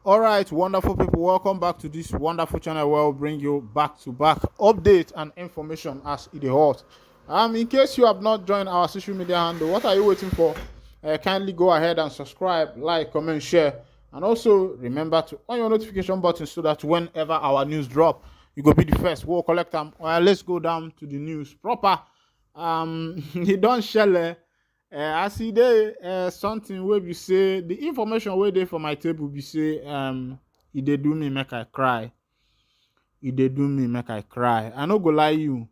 All right, wonderful people, welcome back to this wonderful channel where we'll bring you back-to-back updates and information as it is hot. In case you have not joined our social media handle, what are you waiting for? Kindly go ahead and subscribe, like, comment, share, and also remember to on your notification button so that whenever our news drop, you go be the first. We'll collect them. Let's go down to the news proper. You don't share. As e dey something wey be say the information wey dey for my table be say e dey do me make I cry. E dey do me make I cry. I no go lie you.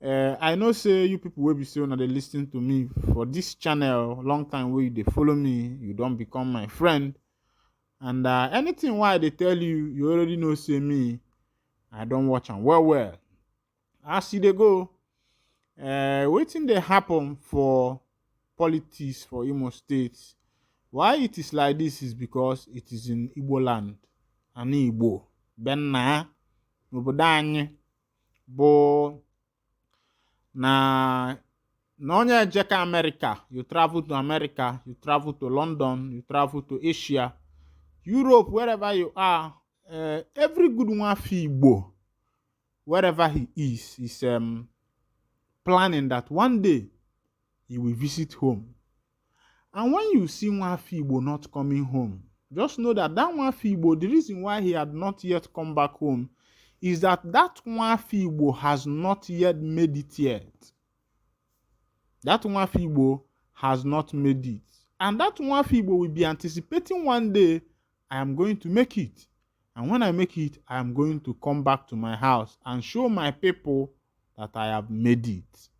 I know say you people wey be say una dey lis ten to me for this channel long time wey you dey follow me, you don become my friend. And anything wey I dey tell you, you already know say me, I don watch am well well. As e dey go, wetin dey happen for politics for Imo State? Why it is like this is because it is in Igbo land. Ani Igbo. Benna n'obodo anyị bụ na onye ejeka America, you travel to America, you travel to London, you travel to Asia, Europe, wherever you are, every good one fi Igbo, wherever he is planning that one day he will visit home. And when you see one Igbo not coming home, just know that one Igbo, the reason why he had not yet come back home is that one Igbo has not yet made it yet. That one Igbo has not made it. And that one Igbo will be anticipating one day, I am going to make it. And when I make it, I am going to come back to my house and show my people that I have made it.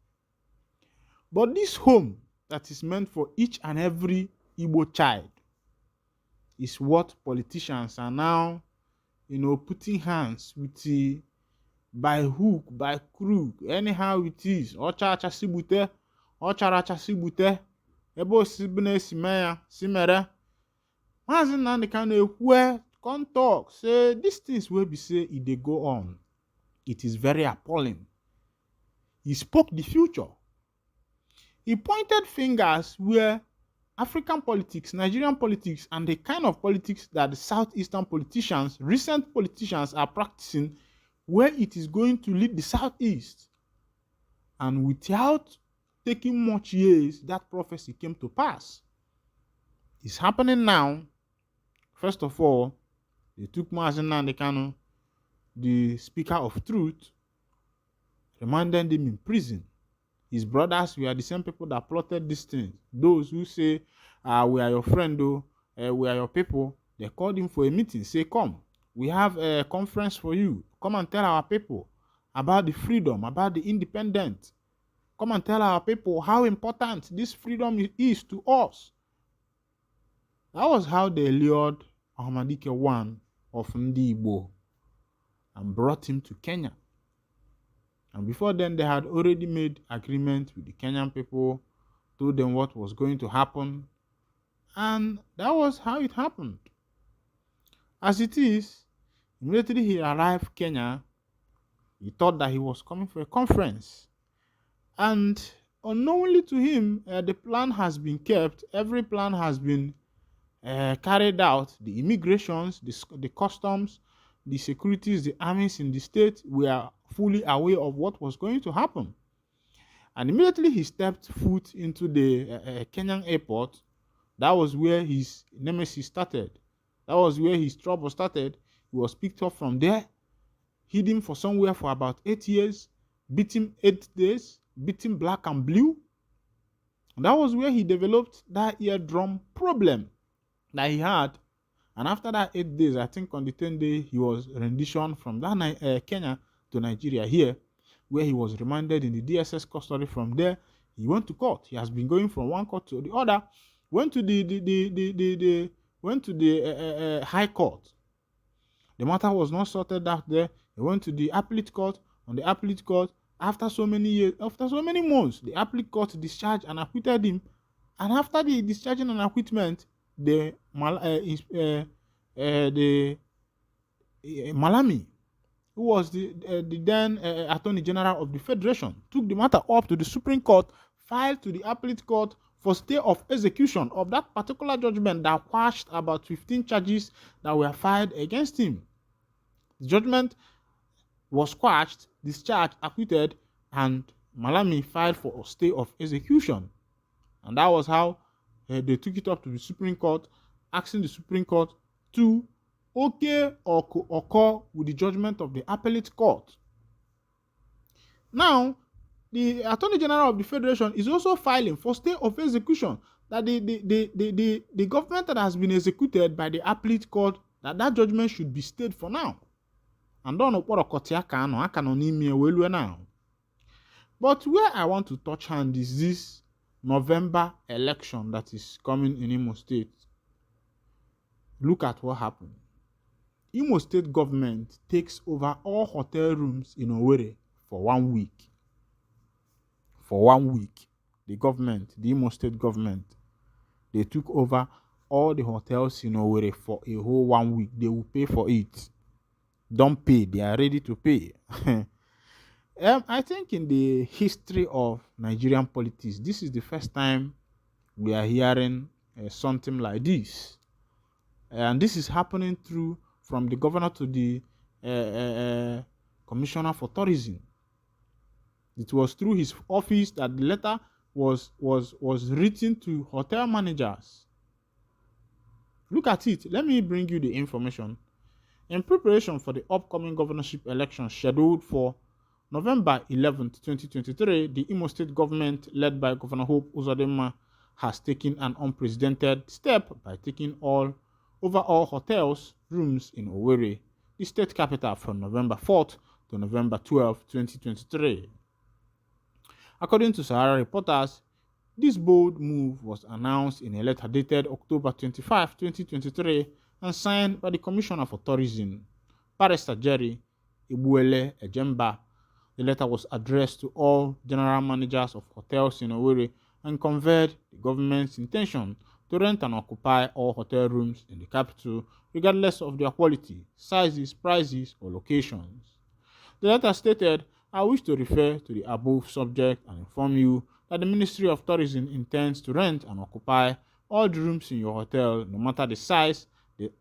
But this home that is meant for each and every Igbo child is what politicians are now, putting hands with the, by hook, by crook, anyhow it is. Ocha sibute, ocharacha sibute, ebo sibune simeya, simere. Mazin Nandi can where come talk, say these things will be say if they go on. It is very appalling. He spoke the future. He pointed fingers where African politics, Nigerian politics, and the kind of politics that the Southeastern politicians, recent politicians are practicing, where it is going to lead the Southeast. And without taking much years, that prophecy came to pass. It's happening now. First of all, they took Mazen Nandekano, the speaker of truth, remanded him in prison. His brothers were the same people that plotted this thing. Those who say, we are your friend, we are your people, they called him for a meeting. Say, come, we have a conference for you. Come and tell our people about the freedom, about the independence. Come and tell our people how important this freedom is to us. That was how they lured Ahmadike I of Ndi Igbo and brought him to Kenya. And before then, they had already made agreement with the Kenyan people, told them what was going to happen. And that was how it happened. As it is, immediately he arrived in Kenya, he thought that he was coming for a conference. And unknowingly to him, the plan has been kept. Every plan has been carried out. The immigrations, the customs, the securities, the armies in the state were fully aware of what was going to happen. And immediately he stepped foot into the Kenyan airport. That was where his nemesis started. That was where his trouble started. He was picked up from there, hid him for somewhere for about 8 years, beat him 8 days, beat him black and blue. And that was where he developed that eardrum problem that he had. And after that 8 days, I think on the 10th day, he was renditioned from that Kenya to Nigeria here, where he was remanded in the DSS custody. From there, he went to court. He has been going from one court to the other. Went to the High Court. The matter was not sorted out there. He went to the appellate court. On the appellate court, after so many years, after so many months, the appellate court discharged and acquitted him. And after the discharging and acquitment, the Malami, who was the then Attorney General of the Federation, took the matter up to the Supreme Court, filed to the appellate court for stay of execution of that particular judgment that quashed about 15 charges that were filed against him. The judgment was quashed, discharged, acquitted, and Malami filed for a stay of execution. And that was how they took it up to the Supreme Court, asking the Supreme Court to okay or concur with the judgment of the appellate court. Now, the Attorney General of the Federation is also filing for stay of execution, that the government that has been executed by the appellate court, that judgment should be stayed for now. And don't know what now. But where I want to touch hand is this November election that is coming in Imo State. Look at what happened. Imo State government takes over all hotel rooms in Owerri for 1 week. For 1 week, the Imo State government, they took over all the hotels in Owerri for a whole 1 week. They will pay for it. Don't pay, they are ready to pay. I think in the history of Nigerian politics, this is the first time we are hearing something like this. And this is happening from the governor to the commissioner for tourism. It was through his office that the letter was written to hotel managers. Look at it. Let me bring you the information. In preparation for the upcoming governorship election scheduled for November 11, 2023, the Imo State government, led by Governor Hope Uzodimma, has taken an unprecedented step by taking over all hotels rooms in Owerri, the state capital, from November 4th to November 12, 2023. According to Sahara reporters, this bold move was announced in a letter dated October 25, 2023, and signed by the Commissioner for Tourism, Barrister Jerry Ibuele Ejemba. The letter was addressed to all general managers of hotels in Owerri and conveyed the government's intention to rent and occupy all hotel rooms in the capital, regardless of their quality, sizes, prices, or locations. The letter stated, "I wish to refer to the above subject and inform you that the Ministry of Tourism intends to rent and occupy all the rooms in your hotel, no matter the size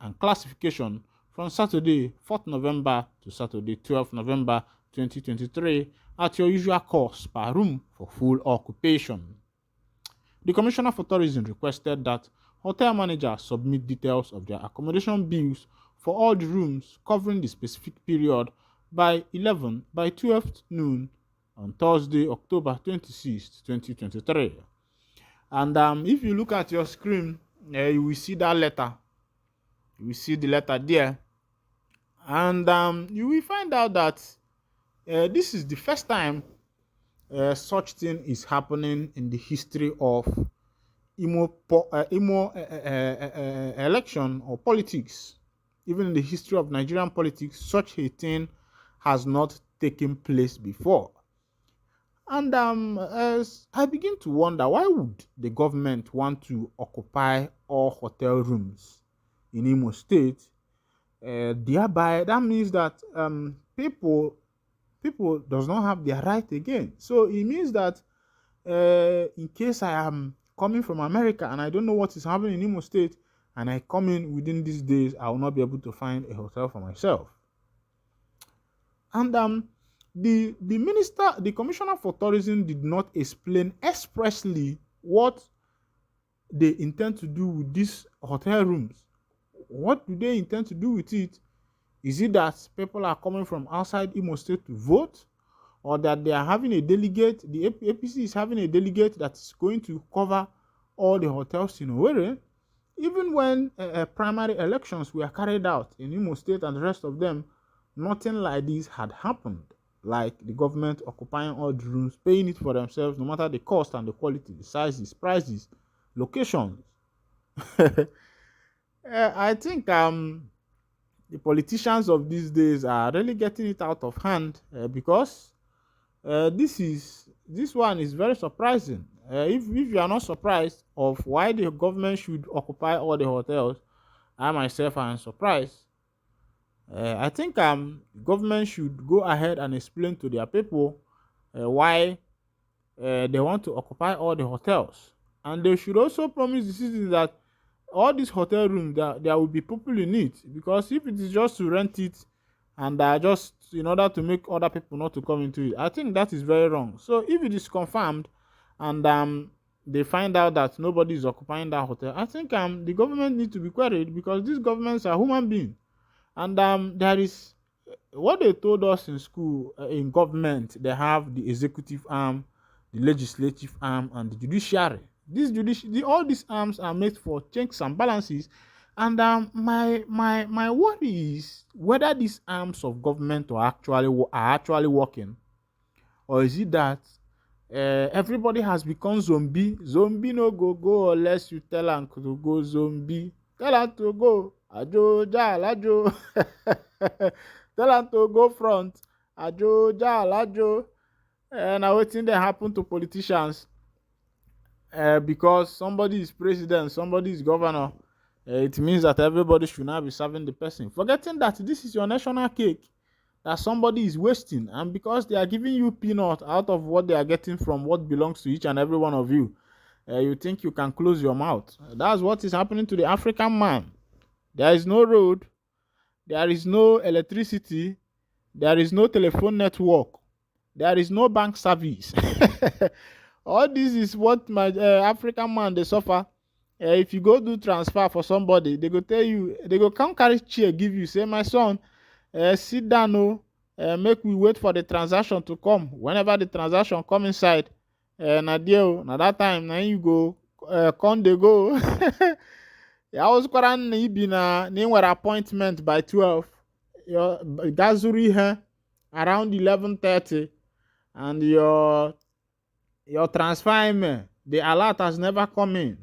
and classification, from Saturday 4th November to Saturday 12th November 2023 at your usual cost per room for full occupation." The Commissioner for Tourism requested that hotel managers submit details of their accommodation bills for all the rooms covering the specific period by 12th noon on Thursday, October 26, 2023. And if you look at your screen, you will see that letter. You will see the letter there. And you will find out that this is the first time such thing is happening in the history of Imo election or politics. Even in the history of Nigerian politics, such a thing has not taken place before. And as I begin to wonder, why would the government want to occupy all hotel rooms in Imo State? Thereby, that means that people does not have their right again. So it means that in case I am coming from America and I don't know what is happening in Imo State, and I come in within these days, I will not be able to find a hotel for myself. And the Commissioner for Tourism did not explain expressly what they intend to do with these hotel rooms. What do they intend to do with it? Is it that people are coming from outside Imo State to vote? Or that they are having a delegate, the APC is having a delegate that is going to cover all the hotels in Owerri? Even when primary elections were carried out in Imo State and the rest of them, nothing like this had happened. Like the government occupying all the rooms, paying it for themselves, no matter the cost and the quality, the sizes, prices, locations. I think the politicians of these days are really getting it out of hand because this one is very surprising. If you are not surprised of why the government should occupy all the hotels, I myself am surprised. I think government should go ahead and explain to their people why they want to occupy all the hotels. And they should also promise the citizens that all these hotel rooms, that there will be people in it, because if it is just to rent it and just in order to make other people not to come into it, I think that is very wrong. So if it is confirmed and they find out that nobody is occupying that hotel, I think the government needs to be queried, because these governments are human beings. And there is what they told us in school. In government, they have the executive arm, the legislative arm, and the judiciary. All these arms are made for checks and balances. And my worry is whether these arms of government are actually working, or is it that everybody has become zombie. Zombie no go unless you tell am to go. Zombie tell am to go ajo jalajo. Tell am to go front ajo jalajo. Na wetin dey happen to politicians. Because somebody is president, somebody is governor, it means that everybody should now be serving the person, forgetting that this is your national cake that somebody is wasting. And because they are giving you peanut out of what they are getting from what belongs to each and every one of you, you think you can close your mouth. That's what is happening to the African man. There is no road, there is no electricity, there is no telephone network, there is no bank service. All this is what my African man they suffer. If you go do transfer for somebody, they go tell you, they go come carry chair give you, say, my son, sit down, make we wait for the transaction to come. Whenever the transaction come inside, na there, na that time, na you go, come they go. I was quite be na nwere appointment by 12. Your gazuri here around 11:30, and your transfer the alert has never come in.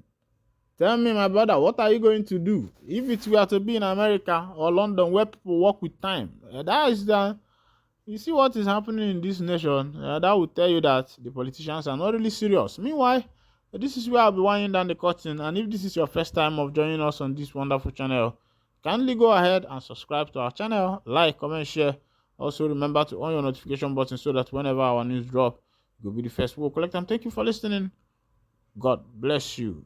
Tell me, my brother, what are you going to do if it were to be in America or London, where people work with time? That is you see what is happening in this nation. That will tell you that the politicians are not really serious. Meanwhile, this is where I'll be winding down the curtain. And if this is your first time of joining us on this wonderful channel, kindly go ahead and subscribe to our channel, like, comment, share. Also remember to on your notification button so that whenever our news drop, you'll be the first. We'll collect them. Thank you for listening. God bless you.